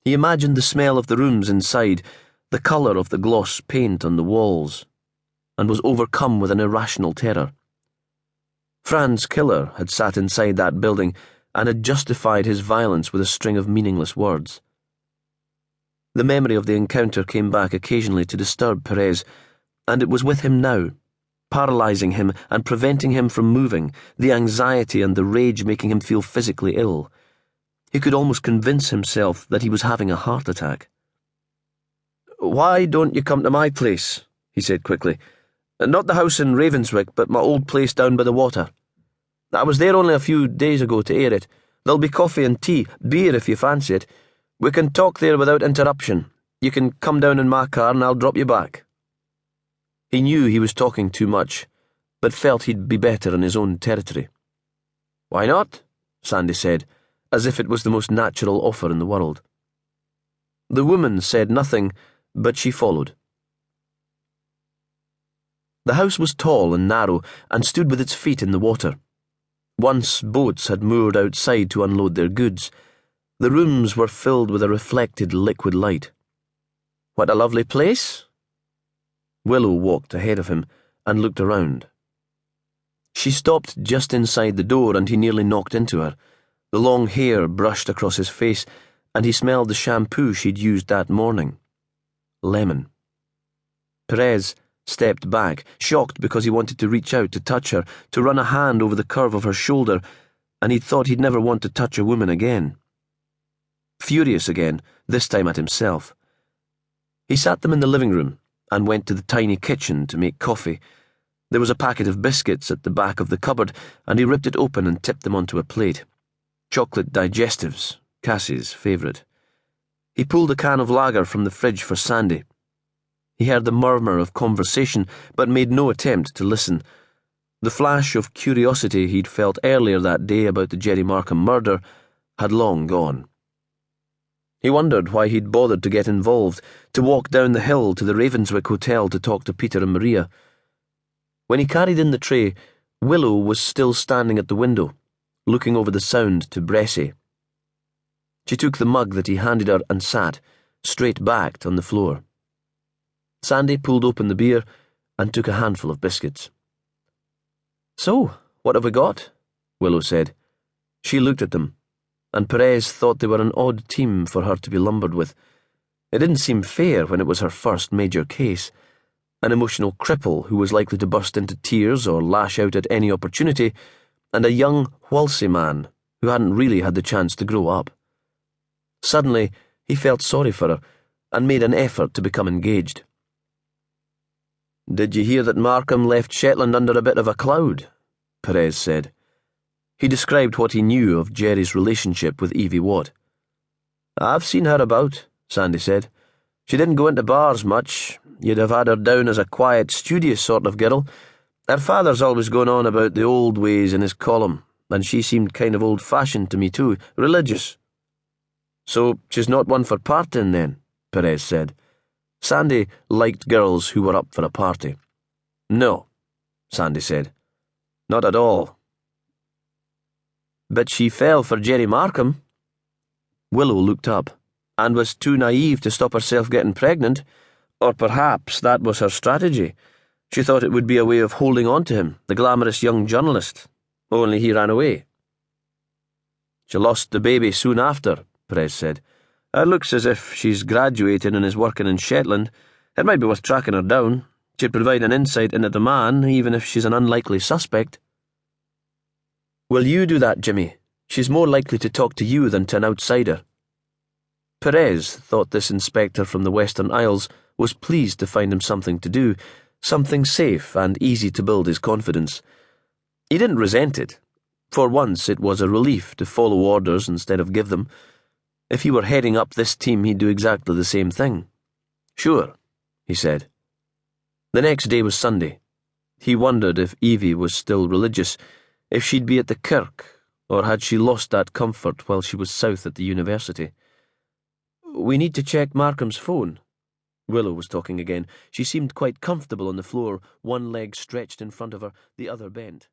He imagined the smell of the rooms inside, the colour of the gloss paint on the walls, and was overcome with an irrational terror. Fran's killer had sat inside that building and had justified his violence with a string of meaningless words. The memory of the encounter came back occasionally to disturb Perez, and it was with him now, paralysing him and preventing him from moving, the anxiety and the rage making him feel physically ill. He could almost convince himself that he was having a heart attack. "Why don't you come to my place?" he said quickly. "Not the house in Ravenswick, but my old place down by the water. I was there only a few days ago to air it. There'll be coffee and tea, beer if you fancy it. We can talk there without interruption. You can come down in my car and I'll drop you back." He knew he was talking too much, but felt he'd be better in his own territory. "Why not?" Sandy said, as if it was the most natural offer in the world. The woman said nothing, but she followed. The house was tall and narrow and stood with its feet in the water. Once boats had moored outside to unload their goods. The rooms were filled with a reflected liquid light. "What a lovely place." Willow walked ahead of him and looked around. She stopped just inside the door and he nearly knocked into her. The long hair brushed across his face and he smelled the shampoo she'd used that morning. Lemon. Perez stepped back, shocked because he wanted to reach out to touch her, to run a hand over the curve of her shoulder, and he'd thought he'd never want to touch a woman again. Furious again, this time at himself. He sat them in the living room and went to the tiny kitchen to make coffee. There was a packet of biscuits at the back of the cupboard, and he ripped it open and tipped them onto a plate. Chocolate digestives, Cassie's favourite. He pulled a can of lager from the fridge for Sandy. He heard the murmur of conversation, but made no attempt to listen. The flash of curiosity he'd felt earlier that day about the Jerry Markham murder had long gone. He wondered why he'd bothered to get involved, to walk down the hill to the Ravenswick Hotel to talk to Peter and Maria. When he carried in the tray, Willow was still standing at the window, looking over the Sound to Bressie. She took the mug that he handed her and sat, straight-backed on the floor. Sandy pulled open the beer and took a handful of biscuits. "So, what have we got?" Willow said. She looked at them, and Perez thought they were an odd team for her to be lumbered with. It didn't seem fair when it was her first major case. An emotional cripple who was likely to burst into tears or lash out at any opportunity, and a young, whalsy man who hadn't really had the chance to grow up. Suddenly, he felt sorry for her and made an effort to become engaged. "Did you hear that Markham left Shetland under a bit of a cloud?" Perez said. He described what he knew of Jerry's relationship with Evie Watt. "I've seen her about," Sandy said. "She didn't go into bars much. You'd have had her down as a quiet, studious sort of girl. Her father's always going on about the old ways in his column, and she seemed kind of old-fashioned to me too, religious." "So she's not one for partying then," Perez said. Sandy liked girls who were up for a party. "No," Sandy said. "Not at all." "But she fell for Jerry Markham." Willow looked up, and was too naive to stop herself getting pregnant. Or perhaps that was her strategy. She thought it would be a way of holding on to him, the glamorous young journalist. Only he ran away. "She lost the baby soon after," Perez said. "It looks as if she's graduated and is working in Shetland. It might be worth tracking her down. She'd provide an insight into the man, even if she's an unlikely suspect." "Will you do that, Jimmy? She's more likely to talk to you than to an outsider." Perez thought this inspector from the Western Isles was pleased to find him something to do, something safe and easy to build his confidence. He didn't resent it. For once it was a relief to follow orders instead of give them. If he were heading up this team, he'd do exactly the same thing. "Sure," he said. The next day was Sunday. He wondered if Evie was still religious, if she'd be at the kirk, or had she lost that comfort while she was south at the university. "We need to check Markham's phone." Willow was talking again. She seemed quite comfortable on the floor, one leg stretched in front of her, the other bent.